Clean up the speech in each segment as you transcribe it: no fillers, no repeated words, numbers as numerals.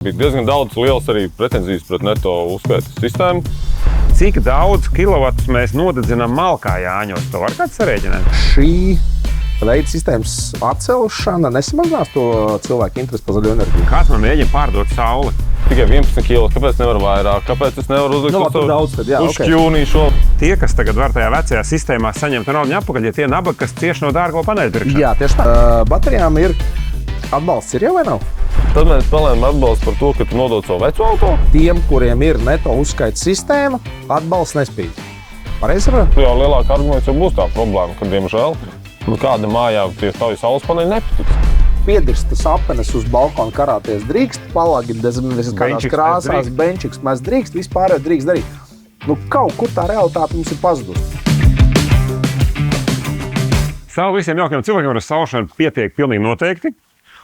Bija diezgan daudz liels arī pretenzijas pret neto uzskaites sistēmu. Cik daudz kilovatus mēs nodedzinām malkā Jāņos? To var kāds sarēķināt? Šī veida sistēmas atcelšana nesamazinās to cilvēku interesi par zaļo enerģiju. Kāds man mēģina pārdot sauli? Tikai 11 kg, kāpēc nevar vairāk? Kāpēc es nevaru uzlikt uz šķūnīšu? Tie, kas tagad var tajā vecajā sistēmā saņemt naudu atpakaļ, ja tie nabaga, kas cieši no dārgo paneļu pirkšanas. Jā, tieši tā. Baterijām ir atbalsts, ir jau vai nav? Tad mēs palēmām atbalstu par to, ka tu nodod savu veco auto. Tiem, kuriem ir neto uzskaites sistēma, atbalsts nespīd. Pareizi saprotu? Jau lielāka arguments jau būs tā problēma, ka, diemžēl, kāda mājā tie tavi saules paneļi nepatiks. Piedirstas apenes uz balkona karāties drīkst, palagi kādās krāsās, benčiks mēs drīkst, vispārējo drīkst darīt. Kaut kur tā realitāte mums ir pazudusi. Savu visiem jaukiem cilvēkiem ar saušanu pietiek pilnīgi noteikti.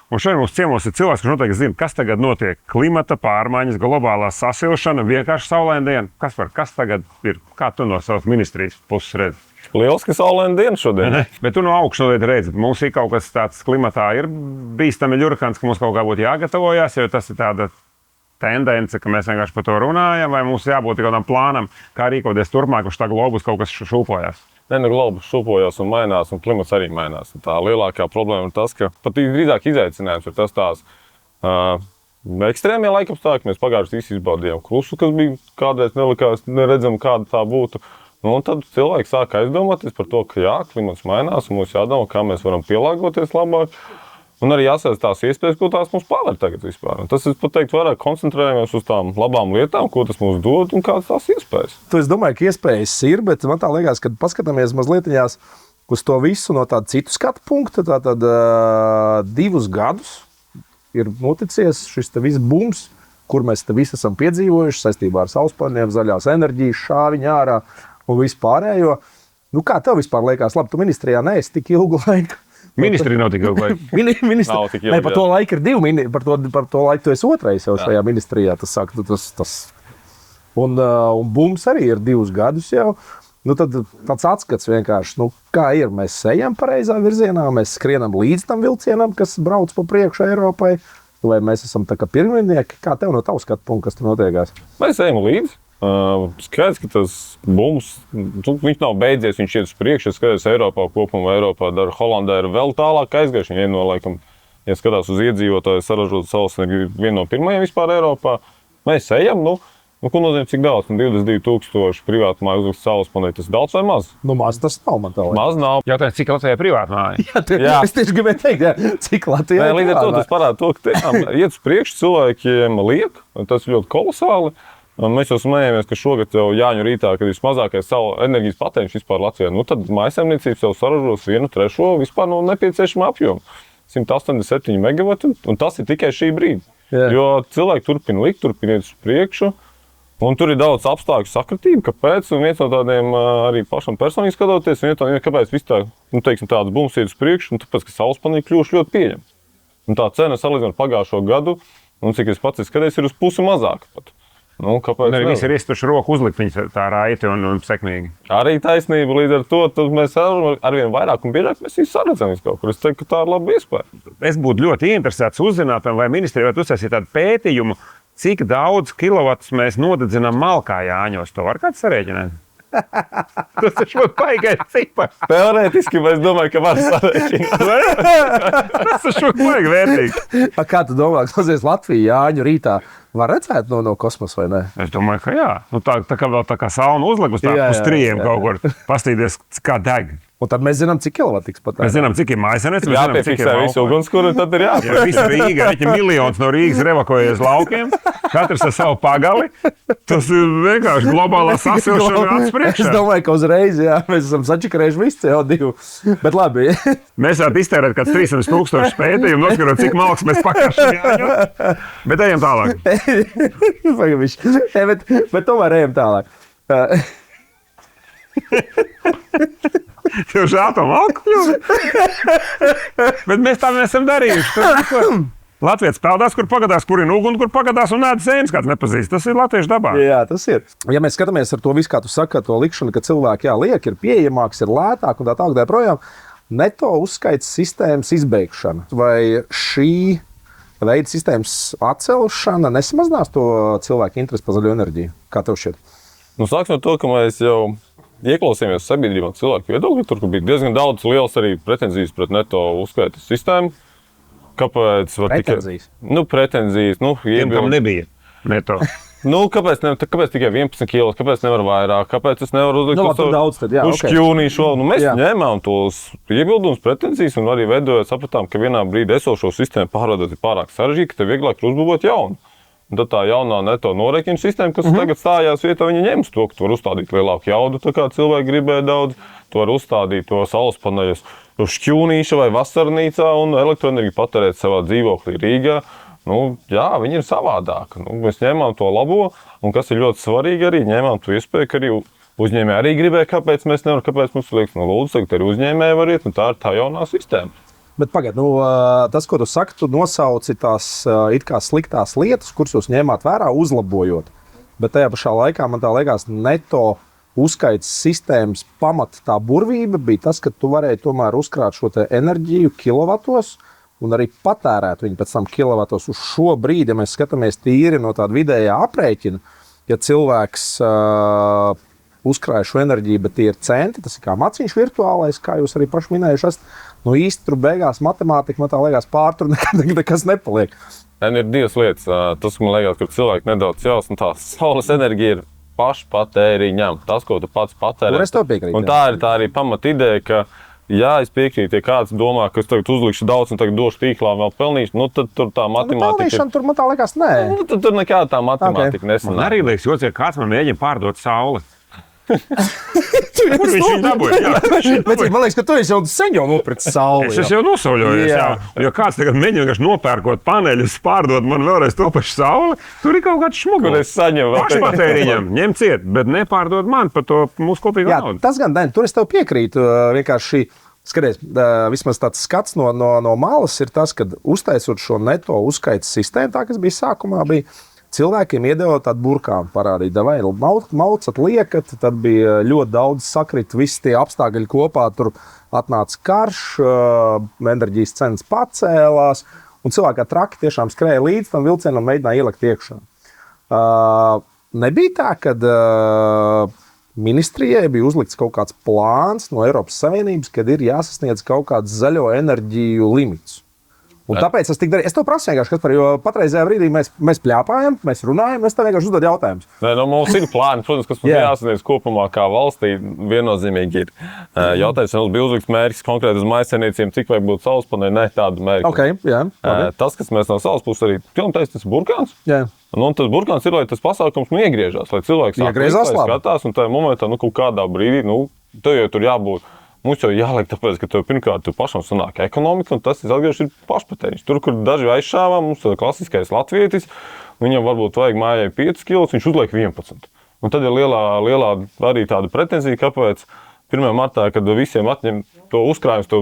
Un šodien mums ciemos ir cilvēks, kurš noteikti zina, kas tagad notiek. Klimata pārmaiņas, globālā sasilšana, vienkārši saulaina diena. Kas tagad ir? Kā tu no savas ministrijas puses redzi? Lieliski saulaina diena šodien. Bet tu no augšas noteikti redzi, mums ir kaut kas tāds klimatā ir bīstami ļurkants, ka mums kaut kā būtu jāgatavojās, jo tas ir tāda tendence, ka mēs vienkārši par to runājam, vai mums jābūt kādam plānam, kā rīkoties turpmāk, uz tā globus kaut kas šūpojas. Globus šūpojas un mainās, un klimats arī mainās. Tā lielākā problēma ir tas, ka pat drīzāk izaicinājums ir tas tās ekstrēmie laikapstākļi. Mēs pagājušajā īsi izbaudījām klusu, kas bija kādreiz nelikās, neredzam, kāda tā būtu. Un tad cilvēki sāk aizdomāties par to, ka jā, klimats mainās, un mums jādomā, kā mēs varam pielāgoties labāk. Un arī jāsaka tās iespējas, ko tās mums paver tagad vispār. Un tas, es pat teiktu, vairāk koncentrējamies uz tām labām lietām, ko tas mums dod un kādas tās iespējas. Es domāju, ka iespējas ir, bet man tā liekas, kad paskatāmies mazliet uz to visu no tāda citu skatu punkta, tad 2 gadus ir noticies šis te viss bums, kur mēs te visi esam piedzīvojuši saistībā ar saulespaneļiem, zaļās enerģijas, šāviņu ārā un vispārējo. Kā tev vispār liekas? Labi, tu ministrijā neesi tik ilgu laiku. Ministri nav tik ilgi. Nav tik ilgi. Par to laiku ir 2, par to laiku tu esi otrais jau šajā ministrijā. Un bums arī ir 2 gadus jau. Tad tāds atskats vienkārši, kā ir, mēs ejam pareizā virzienā, mēs skrienam līdz tam vilcienam, kas brauc pa priekšu Eiropai, vai mēs esam tā kā pirmnieki. Kā tev no tavs skatu punkta, kas tur notiekās? Mēs ejam līdzi. Skaidrs, ka tas bums, viņš nav beidzies, viņš iet uz priekšu. Es skatos Eiropā kopumā, Eiropā dara Holandē ir vēl tālāk aizgājuši. Viņi laikam, ja skatās uz iedzīvotāju saražot saules enerģiju, viena no pirmajiem vispār Eiropā. Mēs ejam, ko nozīmē, cik daudz? 22,000 privātmāju uzlikt saules paneļi, tas daudz vai maz? Maz tas nav, man tā liekas. Maz nav. Jautājums, cik Latvijā ir privātmāja? Jā, es tieši gribēju teikt, cik Latvijā ir privātmāja. Līdz ar to tas parāda to, ka tiešām iet uz priekšu cilvēkiem liek, tas ir ļoti kolosāli. Mēs jau smējamies, ka šogad jau Jāņu rītā, kad ir mazākais savu enerģijas patēriņš vispār Latvijā, tad mājsaimniecības jau saražos 1/3 vispār no nepieciešama apjoma. 187 megavati, un tas ir tikai šī brīdi. Jā. Jo cilvēki turpina likt, turpina iet uz priekšu, un tur ir daudz apstākļu sakritību, kāpēc, un viens no tādiem arī pašam personīgi skatoties, kāpēc viss tā, tāds bums iet uz priekšu, un tāpēc, ka saules paneļi kļuvuši ļoti pieņem. Un tā cena salīdzinot ar pagājušo gadu, un cik es pats skaties, ir uz pusi mazāka pat. Kāpēc? Arī visi ir iestuši roku uzlikt viņus tā raiti un sekmīgi. Arī taisnība, līdz ar to mēs arvien vairāk un biežāk mēs viņus saredzam kaut kur. Es teiktu, ka tā ir laba iespēja. Es būtu ļoti interesēts uzzināt, vai ministrija varētu uztaisīt tādu pētījumu, cik daudz kilovatus mēs nodedzinām malkā Jāņos. To var kāds sarēķināt? Tas ir ļoti baigais cipars. Teorētiski es domāju, ka var sarēķināt. Tas ir ļoti baigi vērtīgi. Kā tu domā, kas ir Latvija Jāņu rītā? Var redzēt no kosmosa vai ne? Es domāju, ka jā. Tā kā vēl tā kā sauna uzliek uz trījiem kaut kur. Pastīties, kā deg. Un tad mēs zinām, cik kilovati tiks patērēts. Mēs zinām, cik ir mājasēmniecība. Jā, piefiksē visu ugunskura, tad ir jāpēc. Ja visa Rīga, miljons no Rīgas ir evakuējies laukiem, katrs ar savu pagali, tas ir vienkārši globālā sasilšana acis priekšā. Es domāju, ka uzreiz, mēs esam sačikarējuši visu CO2. Bet labi. Mēs varētu iztērēt kāds 300,000 pētījumu, noskarot, cik malks mēs pakāršam Jāņu. Bet ejam tālāk. Bet tomēr ejam tālāk. Tev žēl to malku kļūt? Bet mēs tā neesam darījuši. Latvijas peldās, kur pagadās, kur ir uguni, kur pagadās un ēd zēnas, kāds nepazīst. Tas ir latviešu dabā. Jā, tas ir. Ja mēs skatāmies ar to visu, kā tu saki, to likšanu, ka cilvēki liek, ir pieejamāks, ir lētāk un tā tālāk projām, neto uzskaites sistēmas izbeigšana. Vai šī veida sistēmas atcelšana nesamazinās to cilvēku interesi par zaļo enerģiju? Kā tev šķiet? Nu, sāksim no to, ka mēs jau ieklausījāmies sabiedrībā cilvēku viedokļi. Tur bija diezgan daudz liels arī pretenzijas pret neto uzskaites sistēmu. Kāpēc? Pretenzijas? Pretenzijas. Tiem, kam nebija neto. Kāpēc tikai 11 kg? Kāpēc nevar vairāk? Kāpēc es nevaru uzlikt uz šķūnīšu? Mēs ņēmām tos iebildumus, pretenzijas un arī veidojot, sapratām, ka vienā brīdī esošo sistēmu pārvadot ir pārāk sarežģīti, ka tev vieglāk ir uzbūvot jaunu. Un tad tā jaunā neto norēķina sistēma, kas tagad stājās vietā, viņa ņems to, ka tu vari uzstādīt lielāku jaudu, tā kā cilvēki gribēja daudz. Tu vari uzstādīt to saules paneļus uz šķūnīša vai vasarnīcā un elektroenerģiju patērēt savā dzīvoklī Rīgā. Viņi ir savādāki. Mēs ņēmām to labo, un kas ir ļoti svarīgi, arī ņēmām to iespēju, ka arī uzņēmēji arī gribēja, kāpēc mēs nevaram, kāpēc mums liekas, lūdzu, tagad arī uzņēmēji var iet, un tā ir tā jaunā sistēma. Bet pagaid, tas, ko tu saki, tu nosauci tās it kā sliktās lietas, kuras jūs ņēmāt vērā, uzlabojot. Bet tajā pašā laikā man tā liekas, neto uzskaites sistēmas pamata tā burvība bija tas, ka tu varēji tomēr uzkrāt šo enerģiju kilovatos, un arī patērēt viņu pēc tam kilovatos uz šo brīdi, ja mēs skatāmies tīri no tāda vidējā aprēķina, ja cilvēks uzkrāja šo enerģiju, bet tie ir centi, tas ir kā maciņš virtuālais, kā jūs arī paši minējuši esat, īsti tur beigās matemātika, man tā liekas, pārtur nekas nepaliek. Ir divas lietas. Tas, man liekas, ka cilvēki nedaudz jaus, un tā saules enerģija ir pašpatēriņam. Tas, ko tu pats patērē. Es tev piekrītu. Un tā ir tā arī pamat ideja, ka jā, es piekrītu, ja kāds domā, ka es tagad uzlikšu daudz un tagad došu tīklā vēl pelnīšu, tad tur tā matemātika... Tur man tā liekas, nē. Tad tur nekāda tā matemātika nesanāk. Man arī liekas, jo kāds man mēģina pārdot sauli. Kur viņš viņu dabūja? Man liekas, ka tu esi jau sen nopircis sauli. Es jau nosauļojos, jā. Jo kāds tagad mēģina vienkārši nopērkot paneļus, pārdot man vēlreiz to pašu sauli, tur ir kaut kāds šmugulis. Kur es saņemu vēl. Pašpatēriņam, ņem ciet, bet nepārdot man par to mūsu kopīgo naudu. Tas gan, tur es tev piekrītu. Vienkārši, skaties, vismaz tāds skats no malas ir tas, ka uztaisot šo neto uzskaites sistēmu, tā, kas bija sākumā, bija cilvēkiem iedeva tādu burkānu parādīt, vai maucat liekat, tad bija ļoti daudz sakrit, visi tie apstākļi kopā, tur atnāca karš, enerģijas cenas pacēlās, un cilvēki kā traki tiešām skrēja līdz tam vilcienam, mēģināja ielikt iekšā. Nebija tā, kad ministrijai bija uzlikts kaut kāds plāns no Eiropas Savienības, kad ir jāsasniedz kaut kāds zaļo enerģiju limits. Un tāpēc es tik darīju. Es tev prasu vienkārši, jo patreizējā brīdī mēs pļāpājam, mēs runājam, es tev vienkārši uzdodu jautājumus. Mums ir plāni, protams, kas mums jāsasniedz kopumā kā valstī, viennozīmīgi ir. Jautājums, ja mums bija uzlikts mērķis konkrēti uz mājsaimniecībām, cik vajag būt saules paneļi, ne tādu mērķi. Okay, tas, kas mēs no savas puses arī pilnīgi tas ir burkāns. Un tas burkāns ir, lai tas pasākums iegriežās, lai cilvēks skatās un tajā momentā, kaut kādā brīdī, tev jau tur jābūt. Mums jau jāliek, tāpēc, ka tev pirmkārt pašam sanāk ekonomika, un tas ir pašpatēriņš. Tur, kur daži aizšāvā, mums ir klasiskais latvietis, viņam varbūt vajag mājai 5 kg, viņš uzliek 11. Un tad ir lielā arī tāda pretenzija, kāpēc 1. martā, kad visiem atņem to uzkrājumus, to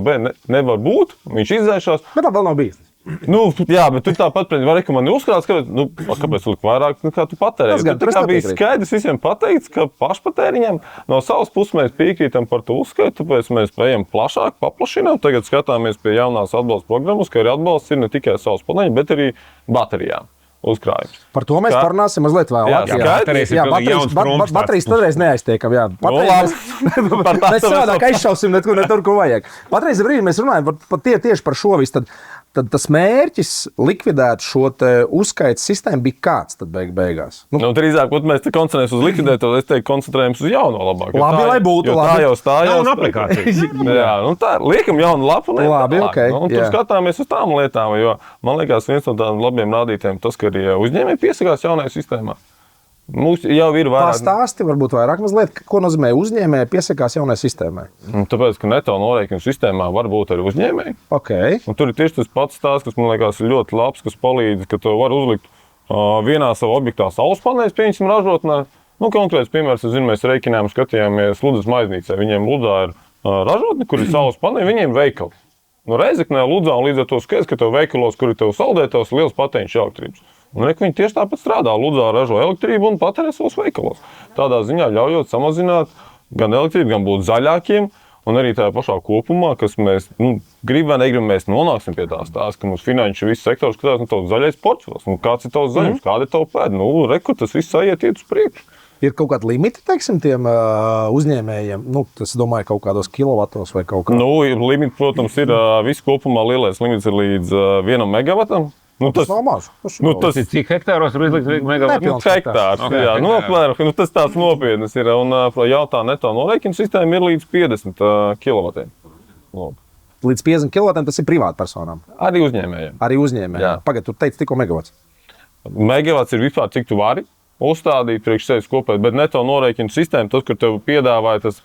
nevar būt, viņš izdzēšās. Bet tā vēl nav bijis. Jā, bet tu tāpat var teikt, ka man ir uzkrāts, kāpēc likt vairāk nekā tu patērēji. Tā bija skaidrs visiem pateikts, ka pašpatēriņam no savas puses mēs piekrītam par to uzskaitu, tāpēc mēs ejam plašāk, paplašinām. Tagad skatāmies pie jaunās atbalsta programmas, ka arī atbalsts ir ne tikai saules paneļi, bet arī baterijām. Uzkrājums. Par to mēs parunāsim mazliet vēlāk. Baterijas toreiz neaiztiekam. Mēs savādāk aizšausim netur, ko vajag. Patreiz brīdī mēs runājam tieši par šo visu. Tad tas mērķis likvidēt šo uzskaites sistēmu bija kāds tad beigās? Drīzāk, mēs te koncentrējamies uz likvidēto, es teiktu, koncentrējamies uz jauno labāk. Labi, lai būtu. Tā jau stājās. Jauna aplikācija. Tā liekam jaunu lapu. Labi, okay. Tur skatāmies uz tām lietām, jo man liekas, viens no tādiem labiem rādītājiem tas, ka arī uzņēmēji piesakās jaunai sistēmai. Mums jau ir vairāk. Pastāsti varbūt vairāk mazliet, ko nozīmē uzņēmēji piesakās jaunai sistēmai. Tāpēc, ka neto norēķinu sistēmā var būt arī uzņēmēji. Okay. Un tur ir tieši tas pats stāsts, kas man liekas ļoti labs, kas palīdz, ka tu vari uzlikt vienā savā objektā saules paneļus, pieņemsim ražotnē. Konkrēts piemērs, mēs rēķinājām, skatījāmies Ludzas maiznīcā. Viņiem Ludzā ir ražotne, kur ir saules paneļi, viņiem veikali. Reizeknē Ludzā un līdz ar to skaidrs, ka tev veikalos, kur ir tev saldētavs, liels patēriņš elektrības. Un viņi tieši tāpat strādā. Ludzā ražo elektrību un patērē savos veikalos. Tādā ziņā ļaujot samazināt gan elektrību, gan būt zaļākiem. Un arī tajā pašā kopumā, kas mēs gribam vai negribam, mēs nonāksim pie tā stāsta, ka mums finanšu viss sektors skatās, tavs zaļais portfels, kāds ir tavs zaļums, kāda ir tava pēda. Rekur, tas viss aiziet uz priekšu. Ir kaut kāda limita, teiksim, tiem uzņēmējiem. Tas, domāju, kaut kādos kilovatos vai kaut kā. Limits, protams, ir viss kopumā lielais limits ir līdz 1 megavatam. Tas nav maz. Tas ir cik hektāros var izlikt megavatu? Hektārs. Okay, Jā, apmēram. Tas tāds nopietnas ir. Un jautā neto norēķina sistēma ir līdz 50 kilovatiem. Līdz 50 kilovatiem tas ir privātpersonām. Arī uzņēmējiem. Pagad, tu teici tikko megavats. Megavats ir vispār, cik tu vari uzstādīt priekš sevis kopēt, bet neto norēķina sistēma, tas, kur tev piedāvāja tas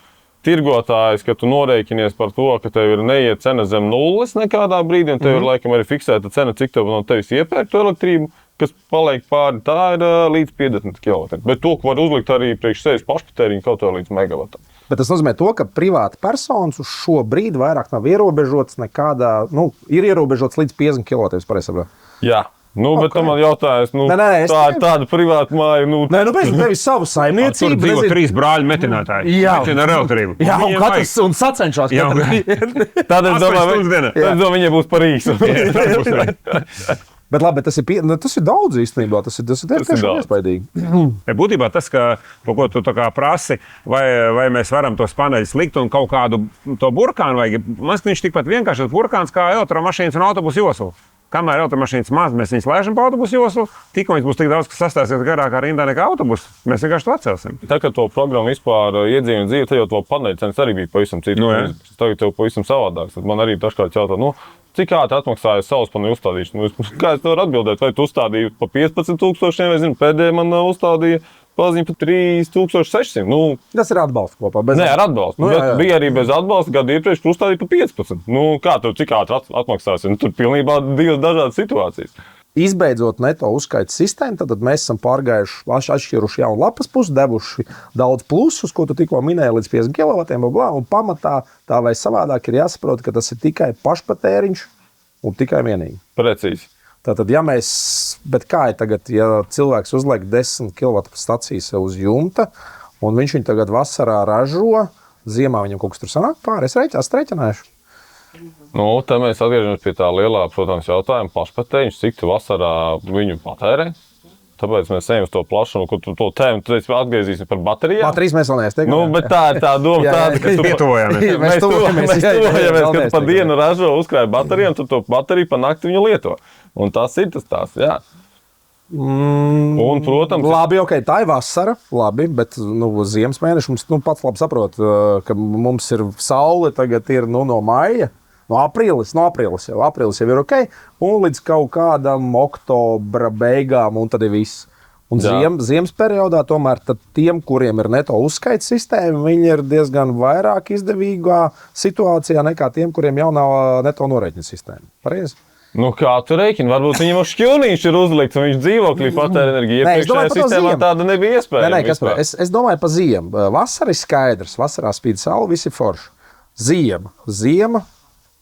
tirgotājs, ka tu norēķinies par to, ka tev ir neiet cena zem nulles nekādā brīdī, un tev ir laikam arī fiksēta cena, cik tev no tevis iepērktu elektrību, kas paliek pāri, tā ir līdz 50 kW. Bet to, ko var uzlikt arī priekš sevis pašpatēriņu kaut kā līdz megavatam. Bet tas nozīmē to, ka privāta personas uz šo brīdi vairāk nav ierobežots nekādā, ir ierobežots līdz 50 kW, es pareizi saprotu. Jā. Bet tu man jautājies, tā ir tāda privāta māja. Pēc tev ir sava saimniecība. Tur dzīvo 3 brāļu metinātāji. Jā. Metina ar elektrību. Jā, un katrs un sacenšās. Tad es domāju, viņiem būs par īsu. Bet labi, tas ir daudz īstenībā. Tas ir tiešām iespaidīgi. Būtībā tas, ko tu prasi, vai mēs varam tos paneļus likt un kaut kādu to burkānu vajag. Man liekas, viņš tikpat vienkārši burkāns kā elektromašīnas un autobusu joslu. Kamēr automašīnas maz, mēs viņus laižam pa autobusu joslu, tikko viņas būs tik daudz, ka sastāsies garākā rindā nekā autobusu, mēs vienkārši to atcelsim. Tā kā to programmu vispār iedzīvina dzīve, tad jau to paneļu cenas arī bija pavisam cits. Tagad tev pavisam savādāks. Tad man arī dažkārt jautā, cik ātri atmaksājas saules paneļu uzstādīšanu? Kā es to varu atbildēt? Vai tu uzstādīji pa 15,000, vai pēdējā man uzstādīja paziņa par 3,600. Tas ir atbalsts kopā. Nē, ar atbalstu. Jā. Bija arī bez atbalsta, gadu iepriekš uzstādīja par 15. Kā tev cik ātri atmaksājas? Tur pilnībā divas dažādas situācijas. Izbeidzot neto uzskaites sistēmu, tad mēs esam pārgājuši, atšķiruši jaunu lapas pusi, devuši daudz plusus, ko tu tikko minēji, līdz 50 kW. Un pamatā tā vai savādāk ir jāsaprot, ka tas ir tikai pašpatēriņš un tikai vienīgi. Precīzi. Tātad, bet kā ir tagad, ja cilvēks uzliek 10 kW stacijas uz jumta, un viņš viņu tagad vasarā ražo, ziemā viņam kaut kas tur sanāk pāri, es rēķināšu. Te mēs atgriežamies pie tā lielā, protams, jautājuma pašpatēriņš, cik tu vasarā viņu patērē. Tāpēc mēs ejam uz to plašumu, ko tu to tēmu, tu atgriezīsim par baterijām. Baterijas mēs vēl neesam. Bet tā ir tā doma, ka tu pietuvojamies. Mēs tuvojamies, ka pa dienu ražo uzkrāja baterijām, tad to bateriju pa nakti viņu lieto. Un tas ir tas tās, jā. Un, protams... Labi, tā ir vasara, labi, bet ziemas mēneši mums pats labi saprot, ka mums ir saule tagad ir no maija. No aprīlis jau ir ok, un līdz kaut kādam oktobra beigām, un tad ir viss. Un ziemas periodā tomēr tiem, kuriem ir neto uzskaites sistēma, viņi ir diezgan vairāk izdevīgā situācijā nekā tiem, kuriem jau nav neto norēķina sistēma. Pareizi? Kā tu rēķini? Varbūt viņam uz šķilnīšu ir uzlikts, un viņš dzīvoklī patēra enerģiju. Iepriekšējā sistēmā tāda nebija iespējama. Es domāju par ziemu. Vasara ir skaidrs, vasarā spīd saule, visi forši. Ziema.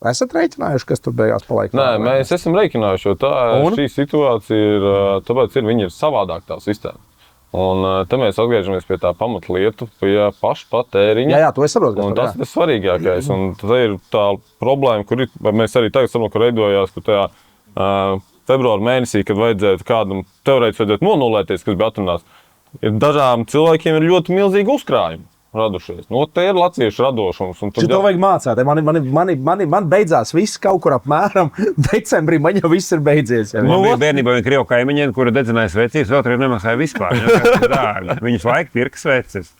Esat rēķinājuši, kas tur beigās paliek? Nē, mēs esam rēķinājuši, jo šī situācija ir, tāpēc viņi ir savādāk tā sistēma. Un te mēs atgriežamies pie tā pamatlietu, pie pašpatēriņa. Jā, to es saprotu. Tas ir svarīgākais. Un tā ir tā problēma, kur mēs arī tagad saprotam, ka veidojās, ka tajā februāra mēnesī, kad vajadzētu kādam teorētiski vajadzētu nonulēties, kas bija atrunāts, dažām cilvēkiem ir ļoti milzīgi uzkrājumi radušies. Te ir latviešu radošums. To vajag mācīt. Man beidzās viss kaut kur apmēram decembrī. Man jau viss ir beidzies. Bērnībā bija krievu kaimiņiem, kura dedzināja sveces, vēl tur nemaksāja vispār. Viņus laika pirka sveces.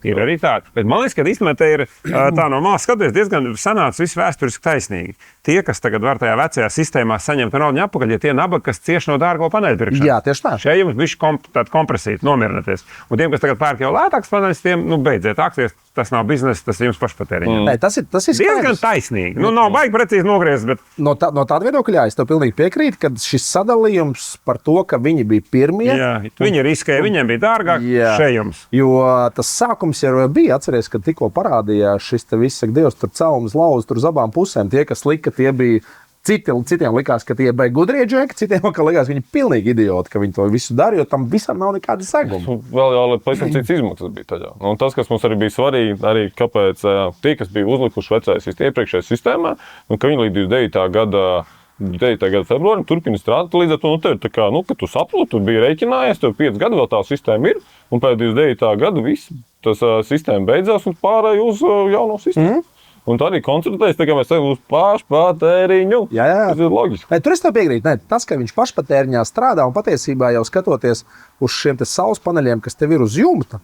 Ir arī tāda. Bet man liekas, ka īstenībā te ir tā no malas skatoties diezgan sanāca viss vēsturiski taisnīgi. Tie, kas tagad var tajā vecajā sistēmā saņemt naudu apakaļ, ja tie nabaga, kas cieš no dārgo paneļu pirkšanas. Jā, tieši tā. Šeit jums bišķi tāda kompresīta, nomierināties. Un tiem, kas tagad pērk jau lētāks paneļus, tiem, beidziet akties, tas nav biznesa, tas ir jums pašpatēriņā. Nē, tas ir diezgan taisnīgi. Nav baigi precīzi nogriezt, bet... No tāda viedokļa, es tev pilnīgi piekrītu, ka šis sadalījums par to, ka viņi bija pirmie. Jā, viņi riskēja, viņiem bija dārgāk, šeit jums. Jo tas sākums jau bija, atceries, kad tikko parādījās šis te viss, Dievs, tur celums lauz, tur uz abām pusēm. Tie, kas lika, tie bija Citiem likās, ka tie bija gudrie džeki, citiem likās, ka viņi ir pilnīgi idioti, ka viņi to visu dara, jo tam visam nav nekāda seguma. Vēl jau pavisam cits izmaksas bija tajā. Un tas, kas mums arī bija svarīgi, arī kāpēc tie, kas bija uzlikuši vecais iepriekšējā sistēmā, ka viņi līdz 9. gada februārim turpina strādāt. Līdz ar to, tev ir tā kā, ka tu saproti, tu biji rēķinājies, tev 5 gadi vēl tā sistēma ir, un pēc 29. gada viss tas sistēma beidzās un pārēj uz jauno sistēmu. Un tā arī koncentrējas, tā kā mēs teikam, uz pašpatēriņu. Jā. Tas ir loģiski. Tur es tev piekrītu. Tas, ka viņš pašpatēriņā strādā un patiesībā jau skatoties uz šiem saules paneļiem, kas tev ir uz jumta,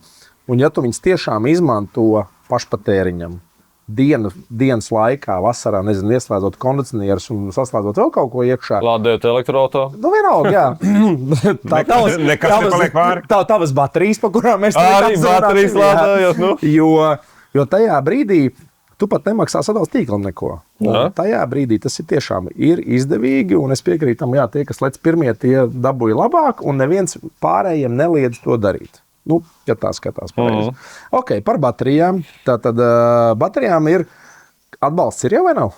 un ja tu viņus tiešām izmanto pašpatēriņam dienas laikā, vasarā, nezinu, ieslēdzot kondicionierus un saslēdzot vēl kaut ko iekšā. Lādējot elektroautorātu. Vienalga, jā. Nekas nepaliek pāri. Tavas baterijas, pa kurām mēs arī baterijas lādējot. Jo tajā brīdī tu pat nemaksā sadalījuma tīklam neko. Tajā brīdī tas ir tiešām izdevīgi, un es piekrītu tam, jā, tie, kas lec pirmie, tie dabūja labāk, un neviens pārējiem neliedz to darīt. Ja tā skatās pareizi. Ok, par baterijām. Tātad baterijām ir atbalsts jau vai nav?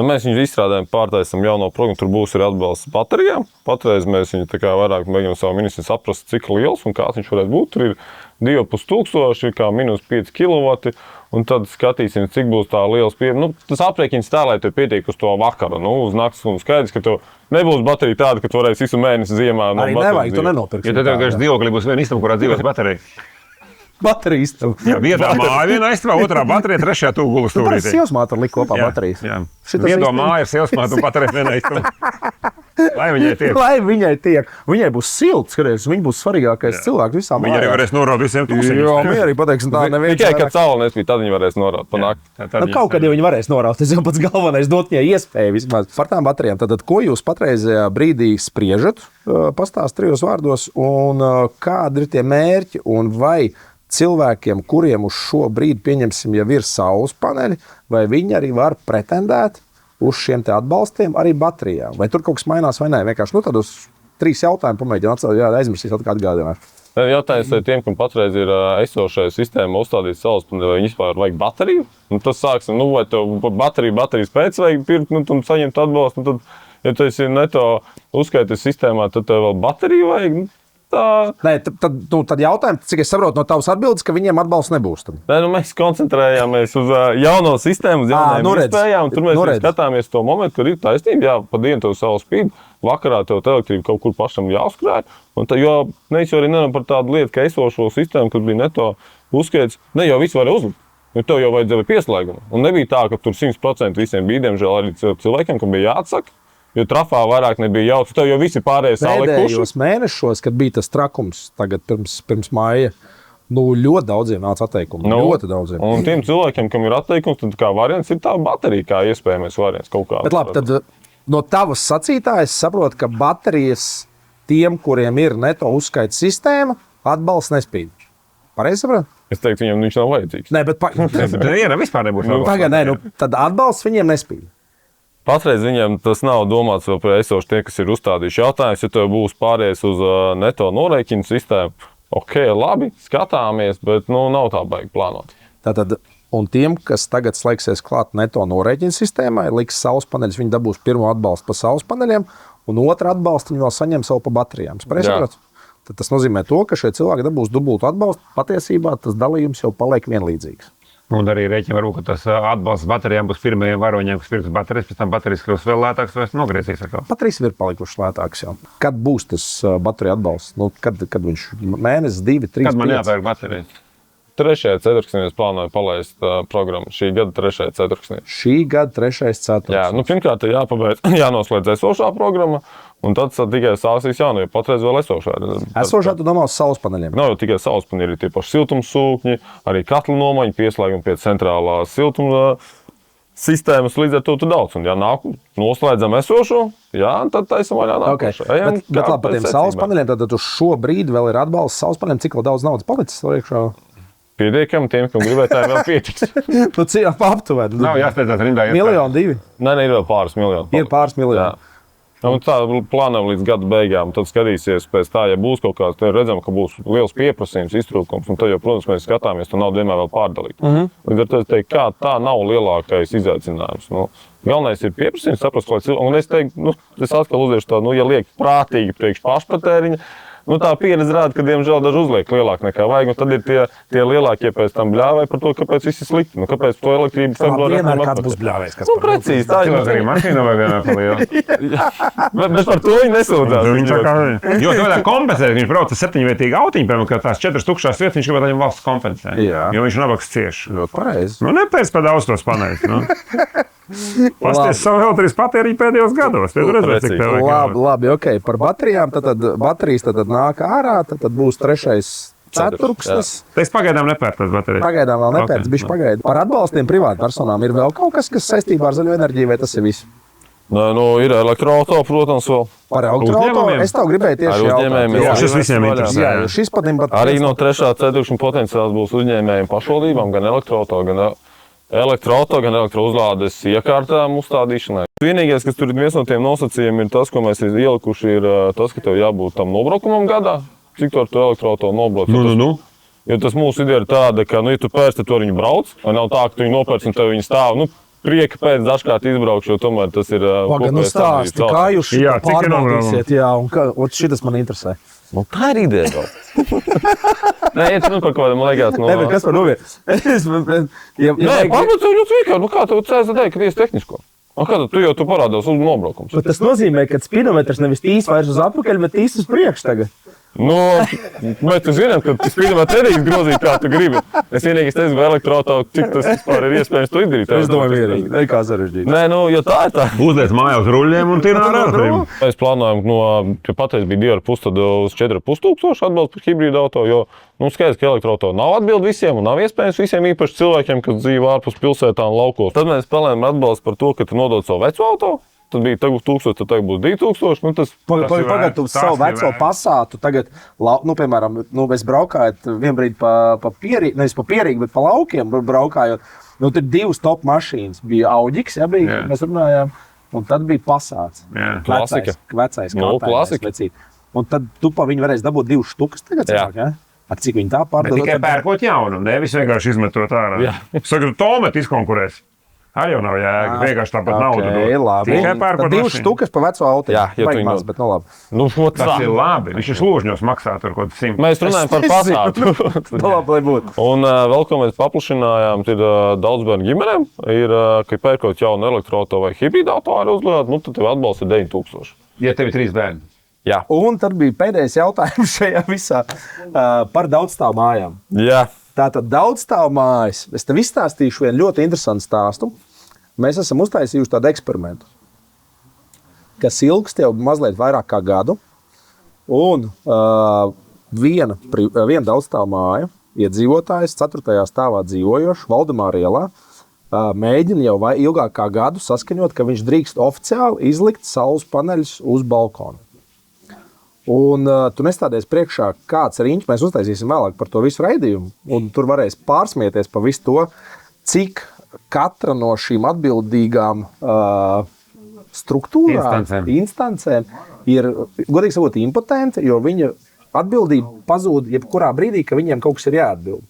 Mēs viņu izstrādājam, pārtaisam jauno programmu, tur būs arī atbalsts baterijām. Patreiz mēs viņu tā kā vairāk mēģinām savu ministru saprast, cik liels un kāds viņš varētu būt. Tur ir 2500, kā minus 5 kW, un tad skatīsim, cik būs tā liels pieejams. Tas aprēķins tā, lai tev pietiek uz to vakaru, uz nakts, un skaidrs, ka tev nebūs baterija tāda, ka tu varēsi visu mēnesi ziemā. Arī nevajag, tu nenopirksi. Ja tad tev vienkārši dzīvoklī būs viena istaba, kurā dzīvos baterija. Baterija istaba. Jā, vietā māja viena istabā, otrā baterija, trešajā tu gulas stūrītī. Tas sievasmāte liek kopā baterijas. Jā. Vieno māja ir sievasmāte un baterija vienā istabā. Lai viņai tiek. Lai viņai tiek. Viņai būs silts, skaties, viņa būs svarīgākais cilvēks visā mājā. Viņa arī varēs noraut visiem tūkstošiem. Jā, viņa arī pateiksim tā, neviens. Tikai, kad saule nespīd, tad viņi varēs noraut pa nakti. Kaut kad jau viņi varēs noraut, tas jau pats galvenais, dot viņai iespēju vismaz. Par tām baterijām, tad ko jūs patreizajā brīdī spriežat, pastāst 3 vārdos, un kādi ir tie mērķi, un vai cilvēkiem, kuriem uz šo brīdi, pieņemsim, jau ir saules paneļi, vai viņi arī var pretendēt uz šiem te atbalstiem arī baterijām? Vai tur kaut kas mainās vai nē? Vienkārši tādos 3 jautājumus pamēģināt, aizmirsīs atkal atgādināt. Jautājums tiem, kam patreiz ir esošajā sistēmā uzstādīts saules paneļi, vai viņi vispār vajag bateriju? Tas sāksim, vai tev baterijas pēc vajag pirkt, un saņemt atbalstu, tad, ja tu esi neto uzskaitis sistēmā, tad tev vēl bateriju vajag. Nē, tad jautājums, cik es saprotu no tavas atbildes, ka viņiem atbalsts nebūs. Nē, mēs koncentrējāmies uz jauno sistēmu, uz jaunām iespējām. Tur mēs skatāmies to momentu, kad ir taisnība. Jā, pa dienu tev saule spīd, vakarā tev elektrība kaut kur pašam jāuzkrāj. Jo mēs jau arī nevaram par tādu lietu, ka esošo sistēmu, kad bija neto uzskaits, ne jau visu varēja uzlikt. Jo tev jau vajadzēja pieslēgumu. Un nebija tā, ka tur 100% visiem bija, diemžēl arī cilvēkiem, kam bija jāatsaka. Jo trafā vairāk nebija jauts. Tev jau visi pārējie salikuši. Pēdējos mēnešos, kad bija tas trakums, tagad pirms māja, ļoti daudziem nāca atteikumi. Ļoti daudziem. Un tiem cilvēkiem, kam ir atteikums, tad kā variants ir tā baterija, kā iespējamais variants kaut kādā. Bet labi, tad no tavas sacītājas saprotu, ka baterijas tiem, kuriem ir neto uzskaits sistēma, atbalsts nespīd. Pareizi saprotu? Es teiktu, viņiem viņš nav vajadzīgs. Nē, bet nevienam vispār nebūs atbalsts. Tad atbalsts viņiem nespīd. Patreiz viņiem tas nav domāts vēl par esošu tie, kas ir uzstādījuši jautājums, ja tev būs pārējais uz neto norēķinu sistēmu. Ok, labi, skatāmies, bet nav tā baigi plānot. Tātad, un tiem, kas tagad slēgsies klāt neto norēķinu sistēmai, liks saules paneļus, viņi dabūs pirmo atbalstu pa saules paneļiem, un otru atbalstu viņi vēl saņems vēl pa baterijām. Tad tas nozīmē to, ka šie cilvēki dabūs dubultu atbalstu. Patiesībā tas dalījums jau paliek vienlīdzīgs. Un arī rēķina varbūt, ka tas atbalsts baterijām būs pirmajiem varoņiem, kas pirks baterijas, pēc tam baterijas kļūs vēl lētāks, vai nogriezīs atkal. Baterijas ir palikušas lētākas jau. Kad būs tas bateriju atbalsts? Kad viņš mēnesis, 2, 3, 5? Kad man jāpērk baterijas? 3. ceturksnī es plānoju palaist programmu. Šī gada 3. ceturksnī. Šī gada 3. ceturksnī. Jā, pirmkārt ir jānoslēdz esošā programma, un tad tikai sāksīs jauna, jo patreiz vēl esošā. Esošā tu domā uz saules paneļiem? Nav jau tikai saules paneļi, ir tie paši siltumsūkņi, arī katla nomaiņa, pieslēgumi pie centrālās siltuma sistēmas, līdz ar to tu daudz. Un ja noslēdzam esošo, tad taisam vaļā nākošo. Okay. Bet labi, par tiem saules paneļiem, tad uz šo brīdi vēl ir atbalsts saules paneļiem, cik vēl daudz naudas palicis iekšā? Pietiekami tiem, kam gribētāji vēl pietiks. Aptuveni. Nav jāsteidzās rindā. 1, 2 miljoni. Nē, ir vēl pāris miljoni. Ir pāris miljoni. Nu, tā plānojam līdz gada beigām. Tad skatīsies pēc tā, ja būs kaut kāds, tad redzam, ka būs liels pieprasījums, iztrūkums. Un tad jau, protams, mēs skatāmies, to naudu vienmēr vēl pārdalīt. Līdz ar to es teiktu, kā tā nav lielākais izaicinājums. Nu, galvenais ir pieprasījums, saprast, ko cilvēks. Un es teiktu, es atkal uziešu tādu, ja liek prātīgi priekš pašpatēriņa, tā pieredze rāda, ka, diemžēl, daži uzliek lielāk nekā vajag. Un tad ir tie lielākie pēc tam bļāvai par to, kāpēc viss ir slikti. Kāpēc to elektrību februārī vienmēr kāds būs bļāvējis. Precīzi, tā ir. Tas arī mašīna vai vienā paliela. Bet par to viņi nesūdzās. Viņš tā kā, jo tu vēl kompensēt, viņš brauc ar 7-vietīgu autiņu, piemēram, ka tās 4 tukšās vietas, viņš gribētu viņam valsts kompensē. Jā. Jo viņš nabags cieši. Ļoti pareizi. Nepēc pa daudz tos paneļus. Pasties savu elektrības patēriņu pēdējos gados. Tad redzēt, cik tev vajag. Labi, ok. Par baterijām, tad baterijas tad nāk ārā, tad būs 3. ceturksnis. Es pagaidām nepērku tās baterijas. Pagaidām vēl nepērts, bišķi pagaidi. Par atbalstiem privātpersonām ir vēl kaut kas saistībā ar zaļo enerģiju, vai tas ir viss? Ir elektroauto, protams, vēl. Par elektroauto es tev gribēju tieši jautāt. Jā, šis visiem interesē. Jā, šis pat arī no 3. ceturkšņa potenciāls būs uzņēmējiem pašvaldībām, gan elektroauto, gan elektrouzlādes iekārtām uzstādīšanai. Vienīgais, kas tur ir viens no tiem nosacījumiem, ir tas, ko mēs ielikuši, ir tas, ka tev jābūt tam nobraukumam gadā, cik tu ar to elektroauto nobrauc. Jo tas mūsu ideja ir tāda, ka, ja tu pērci, tad tu ar viņu brauc, vai nav tā, ka tu viņu nopērci un tev viņi stāv. Prieka pēc dažkārt izbraukšu, jo tomēr tas ir... stāsti, kā jūs pārbaudīsiet, un šitas man interesē. Tā ir ideja. Nē, iet par kaut kādam, man liekas, Nē, bet kas par novienu? Nē, pārbaudīt ļoti vienkārši. Kā tev CSD, ka ies tehnisko? Kā tu parādās uz nobraukums? Bet tas nozīmē, ka spidometrs nevis tīs vairs uz apakaļ, bet tīs uz priekšu tagad. Mēs zinām, ka tas spidometrs nedrīkst grozīt, kā tu gribi. Es vienīgi teicu, vai elektroauto, cik tas vispār ir iespējams to izdarīt. Es domāju, vienīgi. Nekā sarežģīti. Nē, jo tā ir tā. Uzliec mājās ruļļiem un tīrā ar elektrību. Mēs plānojam, ka patreiz bija 2,5, tad uz 4,5 tūkstoši atbalstu par hibrīdu auto, jo skaidrs, ka elektroauto nav atbildi visiem un nav iespējams visiem īpaši cilvēkiem, kas dzīvo ārpus pilsētām un laukos. Tad mēs plānojam atbalstu par to, ka tu nodod savu veco auto. Tad bija 1000, tad tagad būs 2000. Pagaidu, tu savu veco pasātu tagad, piemēram, es braukājot vienbrīd pa pierīgi, nevis pa pierīgi, bet pa laukiem braukājot. Tur 2 top mašīnas. Bija Auģiks, mēs runājām, un tad bija pasāts. Klasika. Vecais klasika. Un tad tu pa viņu varēsi dabūt 2 štukas tagad, sanāk, ja? Cik viņi tā pārdod? Tikai pērkot jaunu, nevis vienkārši izmetot ārā. Saka, Tomet izkonkurēs. Arī jau nav jēga. Vienkārši tāpat naudu dod. Labi. Tad 2 štukas pa veco auto. Jā, ja tu maz, bet labi. Tas ir labi. Viņš ir slūžņos maksā tur kaut 100. Mēs runājam par pasātu. Labi, lai būtu. Un vēl ko mēs paplašinājām, ir daudz bērnu ģimenēm. Ir, ka pērkot jaunu elektroauto vai hibrīdu auto ar uzlādēt, tad tev atbalsts ir 9000. Ja tev ir 3 bērni. Jā. Un tad bija pēdējais jautājums šajā visā par daudzstāvu mājām. Jā. Tātad daudzstāvu mājas. Es tev izstāstīšu vienu ļoti interesantu stāstu. Mēs esam uztaisījuši tādu eksperimentu, kas ilgst jau mazliet vairāk kā gadu. Un viena daudzstāvu māja, iedzīvotājs 4. stāvā dzīvojošs Valdemāra ielā, mēģina jau ilgāk kā gadu saskaņot, ka viņš drīkst oficiāli izlikt saules paneļus uz balkonu. Un tu nestādies priekšā, kāds riņķis, mēs uztaisīsim vēlāk par to visu raidījumu, un tur varēs pārsmieties pa visu to, cik katra no šīm atbildīgām struktūrām, instancēm ir, godīgi sakot, impotenti, jo viņa atbildība pazūd jebkurā brīdī, ka viņiem kaut kas ir jāatbild.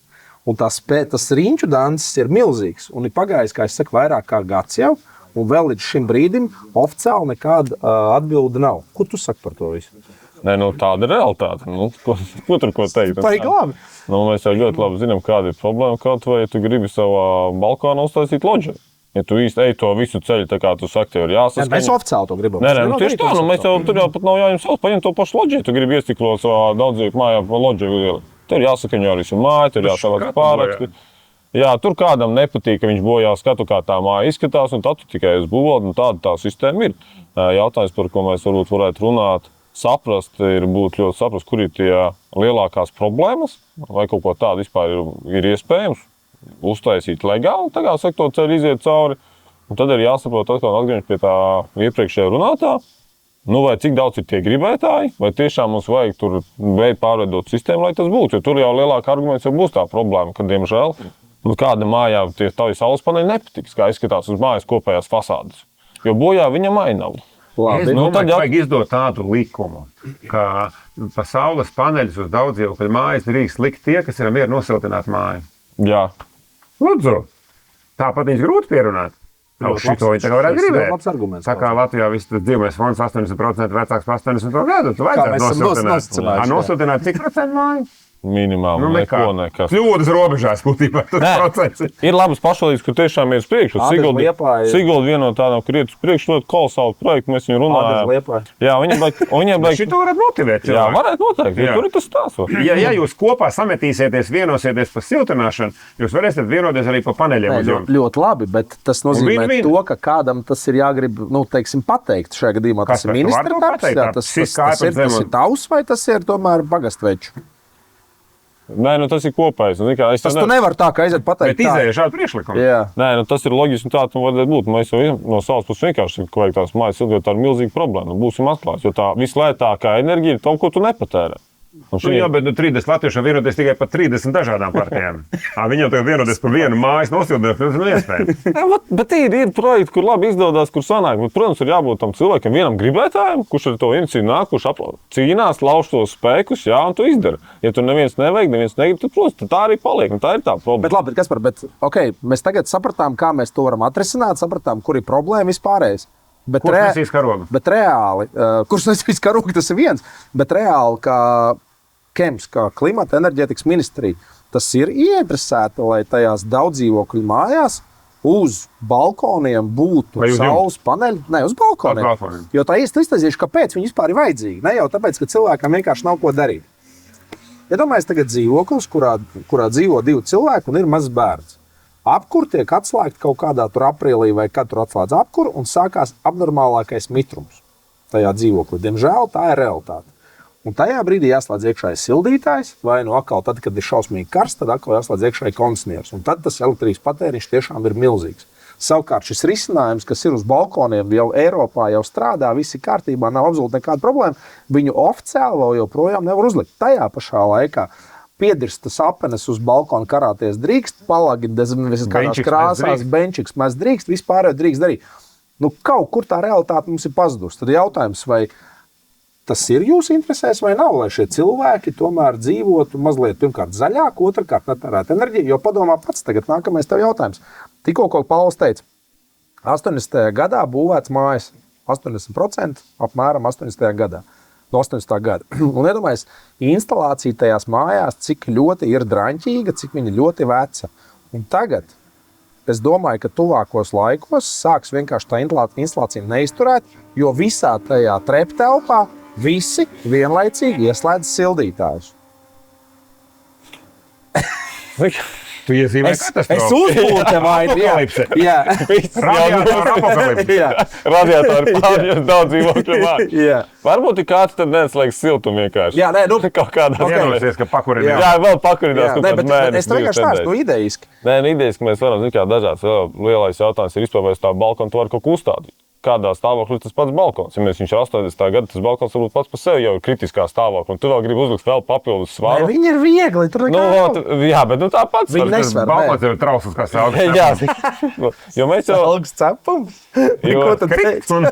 Un tas riņķu danses ir milzīgs, un ir pagājis, kā es saku, vairāk kā gads jau, un vēl līdz šim brīdim oficiāli nekāda atbilde nav. Ko tu saki par to visu? Nē, tāda ir realitāte. Ko tur teikt? Paigi labi. Mēs jau ļoti labi zinām, kāda ir problēma. Kaut vai ja tu gribi savā balkonā uztaisīt loģiju. Ja tu īsti ej to visu ceļu, tā kā tu saki, tev ir jāsaskaņo. Mēs oficiāli to gribam. Nē, tieši tā. Mēs jau tur jau pat nav jāņem savs, paņem to pašu loģiju. Tu gribi iestiklot savā daudzdzīvokļu mājā pa loģiju. Tev ir jāsakaņo arī savu māju, tev ir jāsavāc pāraksti. Jā, tur kādam nepatīk, ka viņš bojā skatu, kā tā māja izskatās, un tad tu tikai uzbūvot, un tāda tā sistēma ir. Jautājums, par ko mēs varētu runāt, saprast, ļoti saprast, kur ir tie lielākās problēmas, vai kaut ko tādu vispār ir iespējams uztaisīt legāli, tā kā saka, to ceļu iziet cauri. Un tad ir jāsaprot, atkal atgriežamies pie tā iepriekšējā runātā, vai cik daudz ir tie gribētāji, vai tiešām mums vajag tur pārveidot sistēmu, lai tas būtu. Jo tur jau lielāka arguments jau būs tā problēma, ka, diemžēl, kāda mājā tie tavi saules paneļi nepatiks, kā izskatās uz mājas kopējās fasādes. Jo bojā viņam ainavu. Labi. Es domāju, tad ka jau- vajag izdot tādu likumu, ka pa saules paneļus uz daudzdzīvokļu mājas drīkst likt tie, kas ir mieru nosiltināt māju. Jā. Lūdzu, tāpat viņš grūti pierunāt. Šito viņi tagad varētu Tas ir gribēt. labs arguments. Tā kā Latvijā viss tas dzīvais fonds 80% vecāks par 80 gadu, tu Kā mēs esam vajadzētu nosacinājuši, jā. nosiltināt cik procentu māju? Minimāli. Nu, neko nekas. Kļūdas robežās būtībā tas Nē. procents. Ir labas pašvaldības, kur tiešām ir uz priekšu. Āders Liepāja. Sigulda viena no tādām, kur iet uz priekšu, ļoti kolosāli projekti, mēs viņu runājām. Jā, viņiem vajag. Šito varētu motivēt. Jā, cilvēku. varētu noteikti. Jā. Tur ir tas stāsts. Ja jūs kopā sametīsieties, vienosieties par siltināšanu, jūs varēsiet vienoties arī par paneļiem. Nē, uz jums. ļoti labi, bet tas nozīmē win-win. to, ka kādam tas ir jāgrib, nu, teiksim, pateikt šajā gadījumā. Tas Kas ir par to ministra var darbs, pateikt? jā, Tā tas psihiskā ir tavs vai tas ir tomēr pagastveču? Nē, nu tas ir kopējs. Nu, kā, Tas tu nevar tā, ka aiziet pateikt. Bet izēja šādu priekšlikumu. Jā. Nē, nu, tas ir loģiski, un tā tam vajadzētu būt. Mēs jau no savas puses vienkārši vajag tās mājas ilgi, jo tā ir milzīga problēma. Nu, būsim atklāti, jo tā vislētākā enerģija ir to, ko tu nepatērē. Un Nu, jā, bet 30 latvieši vienoties tikai par 30 dažādām partijām. Viņam tagad vienoties par vienu mājas nosildījumu, tas nav iespējams. Jā, bet ir projekti, kur labi izdodas, kur sanāk. Bet, protams, ir jābūt tam cilvēkam, vienam gribētājam, kurš ar to iniciatīvu nāk, kurš cīnās, lauž tos spēkus, jā, un to izdara. Ja tur neviens nevajag, neviens negrib, tad, protams, tā arī paliek. Un tā ir tā problēma. Bet, labi, Kaspar, okay, mēs tagad sapratām, kā mēs to varam atrisināt, sapratām, kur ir problēma vispārējais. Bet, Kurš nesīs karogu? Bet reāli, kurš nesīs karogu, tas ir viens. Bet reāli, kā KEMS, kā klimata enerģētikas ministrija, tas ir ieinteresēta, lai tajās daudzdzīvokļu mājās uz balkoniem būtu Vai uz saules paneļi. Nē, uz balkoniem. Uz balkoniem. Jo tā īsti iztaisīšu, kāpēc viņi vispār ir vajadzīgi. Ne jau tāpēc, ka cilvēkam vienkārši nav ko darīt. Iedomājieties, tagad dzīvoklis, kurā dzīvo 2 cilvēki un ir mazs bērns. Apkur tiek atslēgta kaut kādā tur aprīlī vai kad tur atslēdz apkuru un sākās abnormālākais mitrums tajā dzīvoklī. Diemžēl tā ir realitāte. Un tajā brīdī jāslēdz iekšā sildītājs, vai nu atkal tad, kad ir šausmīgi karsts, tad atkal jāslēdz iekšā kondicionieris. Un tad tas elektrības patēriņš tiešām ir milzīgs. Savukārt šis risinājums, kas ir uz balkoniem, jau Eiropā jau strādā, viss ir kārtībā, nav absolūti nekāda problēma. Viņu oficiāli vēl joprojām nevar uzlikt. Tajā pašā laikā piedirstas apenes uz balkona karāties drīkst, palagi kādās krāsās, benčiks mēs drīkst, vispār drīkst darīt. Nu, kaut kur tā realitāte mums ir pazudusi. Tad jautājums, vai tas ir jūsu interesēs vai nav, lai šie cilvēki tomēr dzīvotu mazliet pirmkārt zaļāk, otrkārt netērētu enerģiju, jo padomā pats tagad nākamais tev jautājums. Tikko, ko Pauls teica, 80. gadā būvēts mājas, 80% apmēram 80. gadā. No 80. gada. Un iedomājies, instalācija tajās mājās, cik ļoti ir draņķīga, cik viņa ļoti veca. Un tagad es domāju, ka tuvākos laikos sāks vienkārši tā instalācija neizturēt, jo visā tajā treptelpā visi vienlaicīgi ieslēdz sildītājus. Tu iezīmē Es katastrofu. uzbūvu tev vaidu. Apokalipse. Jā. Radiātoru apokalipse. Jā. Radiatori pārņems daudz dzīvokļu māju. Jā. Varbūt ir kāds tad neslēgs siltumu vienkārši. Jā, nē, nu, Kaut kādā Vienosies, ka pakurināt. Jā, vēl pakurinās jā, kaut nē, kāds bet mēnesis. es tev vienkārši stāstu idejiski. Nē, nu, idejas, ka mēs varam, zināt, kā dažāds lielais jautājums ir vispār, vai uz tā balkona tu vari kaut ko uzstādīt. Kādā stāvoklī tas pats balkons. Ja viņš ir 80. gada, tas balkons varbūt pats par sevi jau ir kritiskā stāvoklī. Un tu vēl gribi uzlikt vēl papildus Nē, svaru. viņi ir viegli. Tur Nu, nekā jā, bet nu, tāpat Viņi nesver. Balkons jau ir trausls, kā sauc. Jā, jo mēs jau augsts cepums. Jo- Ko tu teici?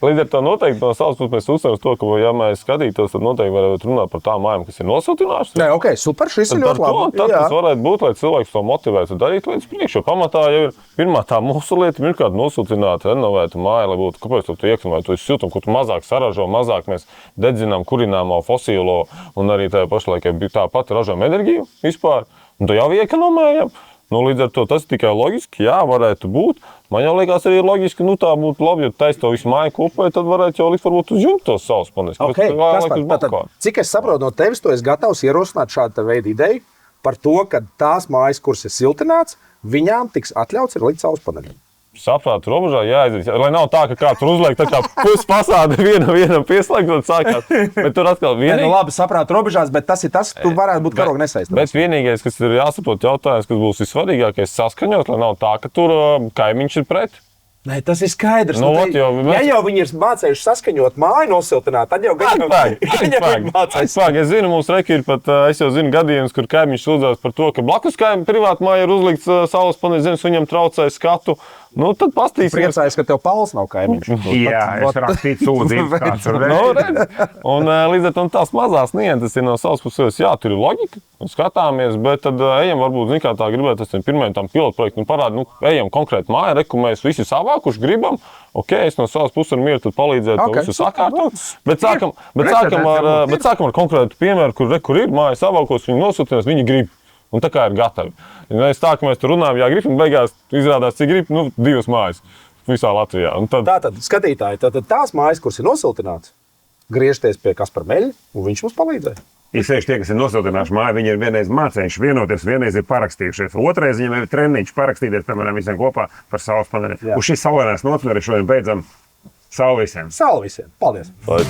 līdz ar to noteikti no savas puses mēs uzsveram to, ka, ja mēs skatītos, tad noteikti varētu runāt par tām mājām, kas ir nosiltinājušas. Nē, ok, super, šis ir Par ļoti to, labi. tad Jā. tas varētu būt, lai cilvēks to motivētu darīt līdz priekšu. Jo pamatā jau ir pirmā tā mūsu lieta, pirmkārt nosiltināta, renovēta māja, lai būtu, kāpēc tu iekšā, vai tu esi siltums, kur tu mazāk saražo, mazāk mēs dedzinām kurināmo fosīlo un arī tajā pašlaikā tāpat ražojam enerģiju vispār. Un to jau iekonomējam. Nu, līdz ar to tas ir tikai loģiski, jā, varētu būt. Man jau liekas, arī loģiski, nu tā būtu labi, ja taisa to visu māju kopā, tad varētu jau likt varbūt uz jumta tos saules paneļus. Okay, Kaspar, cik es saprotu no tevis, tu esi gatavs ierosināt šādu veidu ideju par to, ka tās mājas, kuras ir siltināts, viņām tiks atļauts ir likt saules paneļus. Saprāta robežā jāaiziet. Lai nav tā, ka kāds tur uzliek tā kā pusi fasāde vienam pieslēgt, un sākās. Bet tur atkal Nu, labi, saprātu robežās, bet tas ir tas, tu varētu būt karoga nesaistīts. Bet vienīgais, kas ir jāsaprot, jautājums, kas būs vissvarīgākais, saskaņot, lai nav tā, ka tur kaimiņš ir pret. Nē, tas ir skaidrs. Nu, ot, jo mēs- Ja jau viņi ir mācījuši saskaņot māju, nosiltināt, tad jau mācījuši. Es zinu, mums reki ir pat, es jau zinu gadījumus, kur kaimiņš sūdzās par to, ka blakus kaimiņu privātu māju ir uzlikts saules paneļs, zemes viņam traucēja skatu, Nu, tad pastīsimies. Priecājos, ka tev Pauls nav kaimiņš. Jā, es rakstīju sūdzību. Kāds tur Nu, redz. Un līdz ar to tās mazās nianses ir no savas puses, jā, tur ir loģika, un skatāmies, bet tad ejam varbūt, zin kā tā gribētu, tas pirmajam tam pilotprojektam parāda, ejam konkrēti māju, reku mēs visi savākuši gribam, ok, es no savas puses ar mieru tad palīdzēt to visu sakārtot, bet sākam ar konkrētu piemēru, kur ir māja savākos, viņi nosūtinās, viņi grib. Un tā kā ir gatavi. Mēs tā, ka mēs tur runājam, jā, grib, un beigās izrādās, cik grib, 2 mājas visā Latvijā. Un tad... Tātad, skatītāji, tās mājas, kuras ir nosiltināts, griežties pie Kaspara Meļa, un viņš mums palīdzēja. Īsēši tie, kas ir nosiltinājuši māju, viņi ir vienreiz mācējuši vienoties, vienreiz ir parakstījušies. Otrais viņam ir treniņš parakstīties, piemēram, visiem kopā par saules paneļiem. Uz šīs saulēnās nots arī šodien beidzam. Salu visiem! Salu visiem! Paldies! Lai.